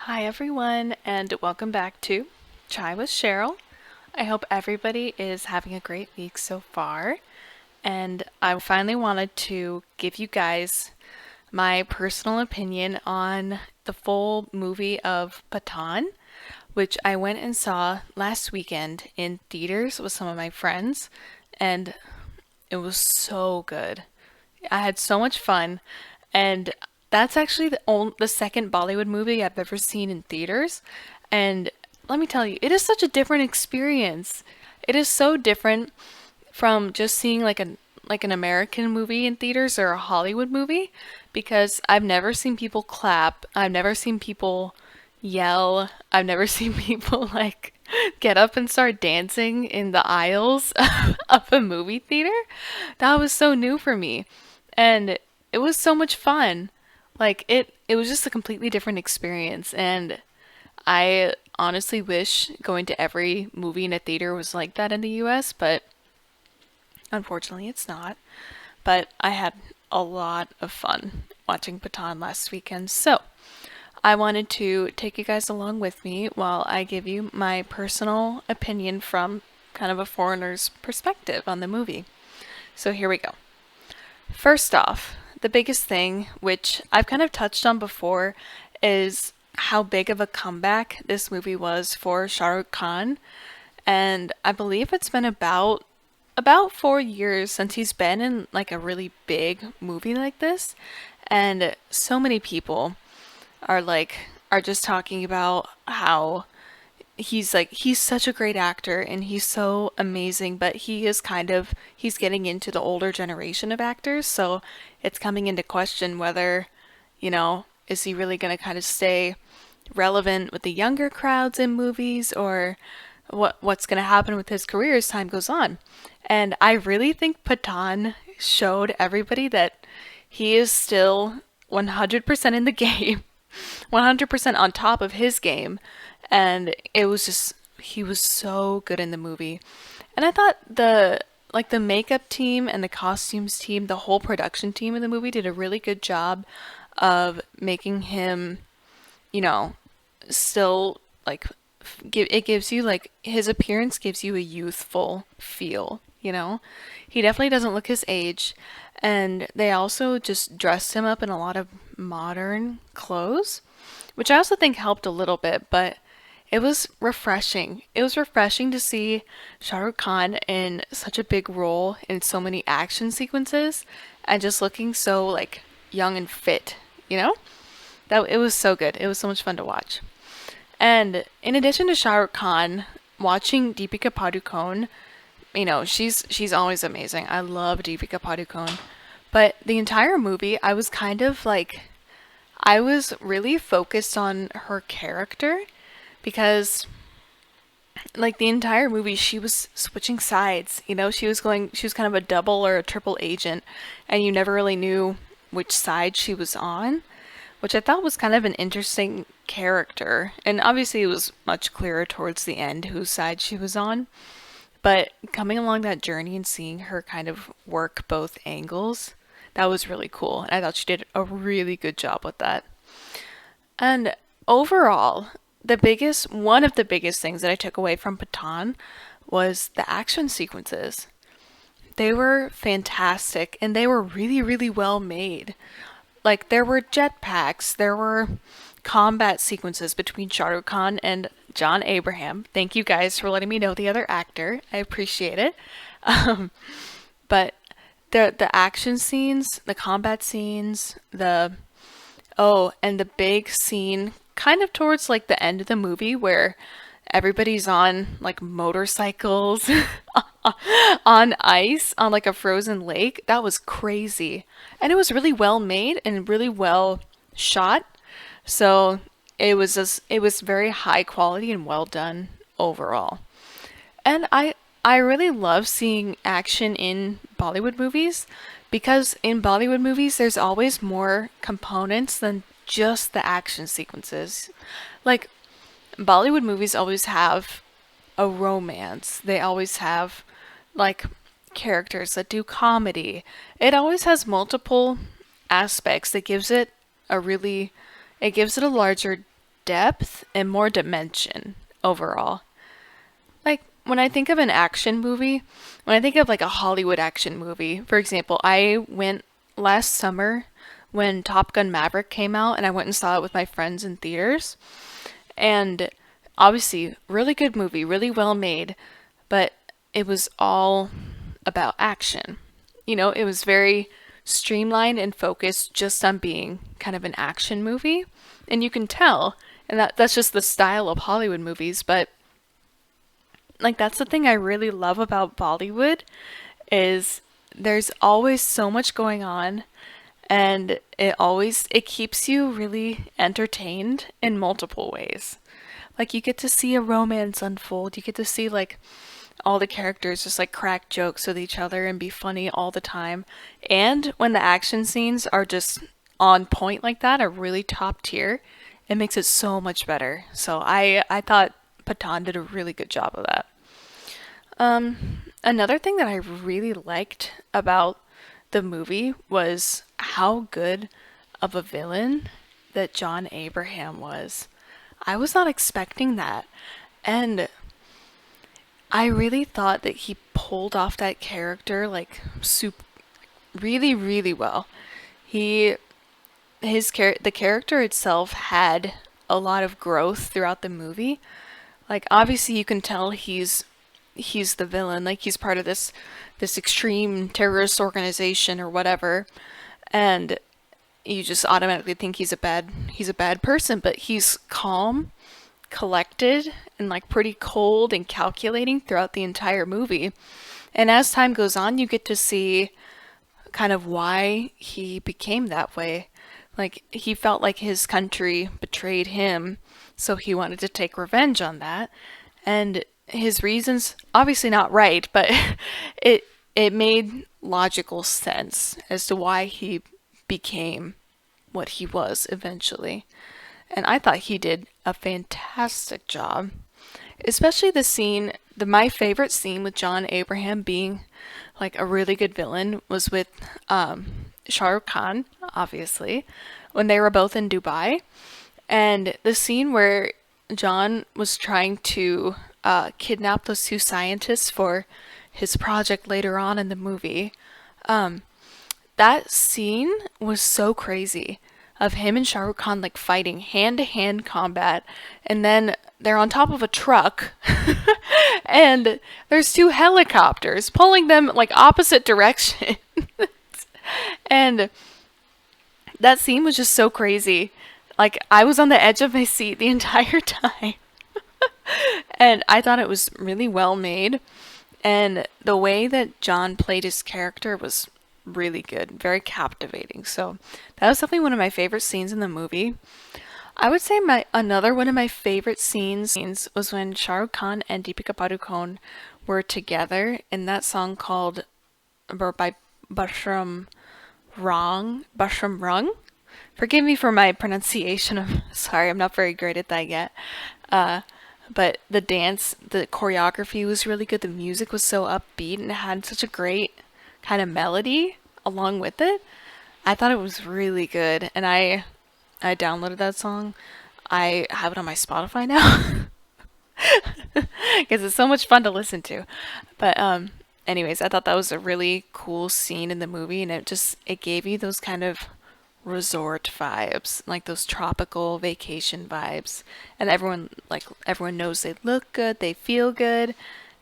Hi, everyone, and welcome back to Chai with Cheryl. I hope everybody is having a great week so far. And I finally wanted to give you guys my personal opinion on the full movie of Pathaan, which I went and saw last weekend in theaters with some of my friends, and it was so good. I had so much fun, and that's actually the second Bollywood movie I've ever seen in theaters. And let me tell you, it is such a different experience. It is so different from just seeing like an American movie in theaters or a Hollywood movie because I've never seen people clap. I've never seen people yell. I've never seen people like get up and start dancing in the aisles of a movie theater. That was so new for me. And it was so much fun. Like it was just a completely different experience and I honestly wish going to every movie in a theater was like that in the US, but unfortunately it's not. But I had a lot of fun watching Pathaan last weekend. So, I wanted to take you guys along with me while I give you my personal opinion from kind of a foreigner's perspective on the movie. So, here we go. First off, the biggest thing, which I've kind of touched on before, is how big of a comeback this movie was for Shah Rukh Khan. And I believe it's been about 4 years since he's been in like a really big movie like this. And so many people are just talking about how he's such a great actor and he's so amazing, but he's getting into the older generation of actors, so it's coming into question whether, is he really going to kind of stay relevant with the younger crowds in movies or what's going to happen with his career as time goes on. And I really think Pathan showed everybody that he is still 100% in the game, 100% on top of his game, and it was just he was so good in the movie. And I thought the makeup team and the costumes team, the whole production team in the movie did a really good job of making him, you know, still like it gives you like his appearance gives you a youthful feel, you know? He definitely doesn't look his age, and they also just dressed him up in a lot of modern clothes, which I also think helped a little bit, but it was refreshing. It was refreshing to see Shah Rukh Khan in such a big role in so many action sequences and just looking so like young and fit, you know? That it was so good. It was so much fun to watch. And in addition to Shah Rukh Khan, watching Deepika Padukone, she's always amazing. I love Deepika Padukone. But the entire movie, I was really focused on her character because like the entire movie she was switching sides. She was kind of a double or a triple agent and you never really knew which side she was on, which I thought was kind of an interesting character. And obviously, it was much clearer towards the end whose side she was on. But coming along that journey and seeing her kind of work both angles, that was really cool. And I thought she did a really good job with that. And overall, one of the biggest things that I took away from Pathan was the action sequences. They were fantastic and they were really, really well made. Like there were jetpacks, there were combat sequences between Shah Rukh Khan and John Abraham. Thank you guys for letting me know the other actor. I appreciate it. Um, but the action scenes, the combat scenes, and the big scene kind of towards like the end of the movie where everybody's on like motorcycles on ice on like a frozen lake. That was crazy. And it was really well made and really well shot. So it was very high quality and well done overall. And I really love seeing action in Bollywood movies because in Bollywood movies there's always more components than just the action sequences. Like Bollywood movies always have a romance. They always have like characters that do comedy. It always has multiple aspects that gives it a larger depth and more dimension overall. Like when I think of an action movie, when I think of like a Hollywood action movie, for example, I went last summer when Top Gun Maverick came out and I went and saw it with my friends in theaters. And obviously, really good movie, really well made, but it was all about action. It was very streamlined and focused just on being kind of an action movie. And you can tell, and that's just the style of Hollywood movies, but like that's the thing I really love about Bollywood is there's always so much going on and it keeps you really entertained in multiple ways. Like you get to see a romance unfold. You get to see like all the characters just like crack jokes with each other and be funny all the time. And when the action scenes are just on point like that, are really top tier, it makes it so much better. So I thought Pathaan did a really good job of that. Another thing that I really liked about the movie was how good of a villain that John Abraham was. I was not expecting that. And I really thought that he pulled off that character like really, really well. He the character itself had a lot of growth throughout the movie. Like obviously you can tell he's the villain, like he's part of this extreme terrorist organization or whatever, and you just automatically think he's a bad person, but he's calm, collected, and like pretty cold and calculating throughout the entire movie. And as time goes on, you get to see kind of why he became that way. Like he felt like his country betrayed him, so he wanted to take revenge on that. And his reasons, obviously not right, but it made logical sense as to why he became what he was eventually. And I thought he did a fantastic job. Especially my favorite scene with John Abraham being like a really good villain was with Shah Rukh Khan, obviously, when they were both in Dubai. And the scene where John was trying to kidnap those two scientists for his project later on in the movie. That scene was so crazy of him and Shah Rukh Khan like fighting hand to hand combat, and then they're on top of a truck and there's two helicopters pulling them like opposite direction. And that scene was just so crazy. Like I was on the edge of my seat the entire time. And I thought it was really well made. And the way that John played his character was really good, very captivating. So that was definitely one of my favorite scenes in the movie. I would say another one of my favorite scenes was when Shah Rukh Khan and Deepika Padukone were together in that song called by Bashram Rung. Forgive me for my pronunciation. Sorry, I'm not very great at that yet. But the choreography was really good. The music was so upbeat and it had such a great kind of melody along with it. I thought it was really good, and I downloaded that song. I have it on my Spotify now because it's so much fun to listen to. But anyways, I thought that was a really cool scene in the movie, and it gave you those kind of resort vibes, like those tropical vacation vibes, and everyone knows they look good, they feel good.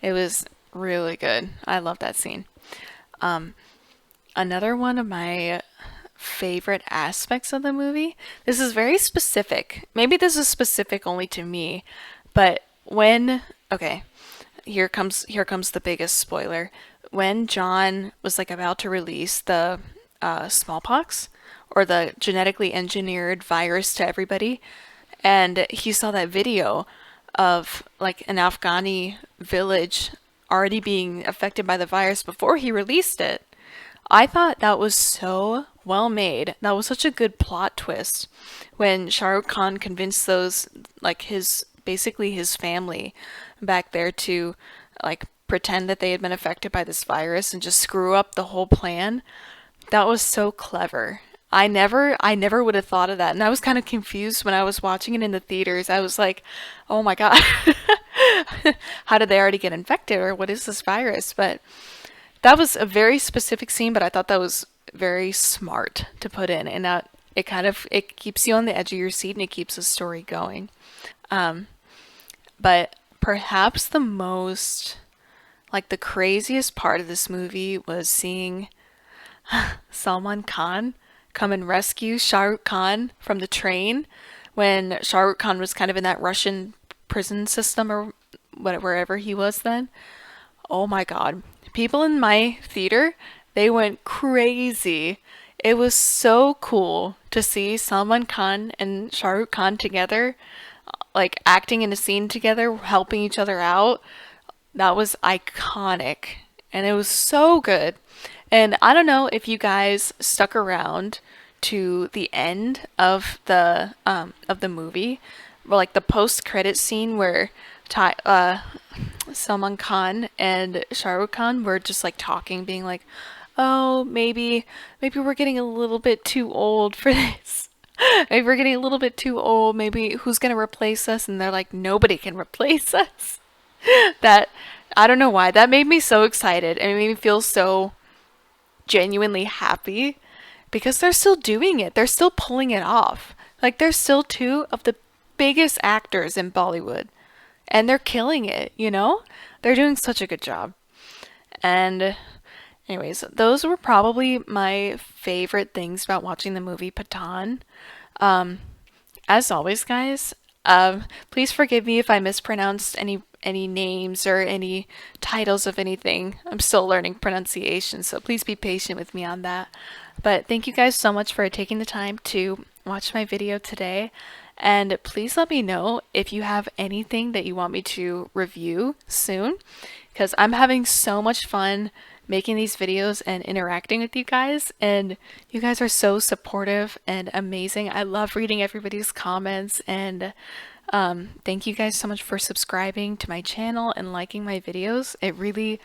It was really good. I love that scene. Another one of my favorite aspects of the movie, this is very specific, maybe this is specific only to me, but okay, here comes the biggest spoiler. When John was like about to release the smallpox or the genetically engineered virus to everybody, and he saw that video of like an Afghani village already being affected by the virus before he released it. I thought that was so well made. That was such a good plot twist when Shah Rukh Khan convinced those, like basically his family back there to like pretend that they had been affected by this virus and just screw up the whole plan. That was so clever. I never would have thought of that. And I was kind of confused when I was watching it in the theaters. I was like, "Oh my God. How did they already get infected or what is this virus?" But that was a very specific scene, but I thought that was very smart to put in, and that it kind of it keeps you on the edge of your seat and it keeps the story going. But perhaps the most like the craziest part of this movie was seeing Salman Khan come and rescue Shah Rukh Khan from the train when Shah Rukh Khan was kind of in that Russian prison system or wherever he was then. Oh my God. People in my theater, they went crazy. It was so cool to see Salman Khan and Shah Rukh Khan together, like acting in a scene together, helping each other out. That was iconic. And it was so good. And I don't know if you guys stuck around to the end of the movie, or like the post credit scene where Salman Khan and Shah Rukh Khan were just like talking, being like, "Oh, maybe we're getting a little bit too old for this. Maybe we're getting a little bit too old. Maybe who's gonna replace us?" And they're like, "Nobody can replace us." That I don't know why that made me so excited and it made me feel so genuinely happy because they're still doing it. They're still pulling it off. Like they're still two of the biggest actors in Bollywood and they're killing it, you know? They're doing such a good job. And anyways, those were probably my favorite things about watching the movie Pathaan. As always, guys, please forgive me if I mispronounced any names or any titles of anything. I'm still learning pronunciation, so please be patient with me on that. But thank you guys so much for taking the time to watch my video today. And please let me know if you have anything that you want me to review soon, because I'm having so much fun making these videos and interacting with you guys. And you guys are so supportive and amazing. I love reading everybody's comments. And thank you guys so much for subscribing to my channel and liking my videos. It really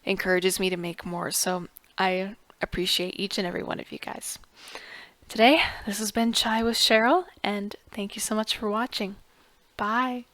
encourages me to make more. So I appreciate each and every one of you guys. Today, this has been Chai with Cheryl, and thank you so much for watching. Bye.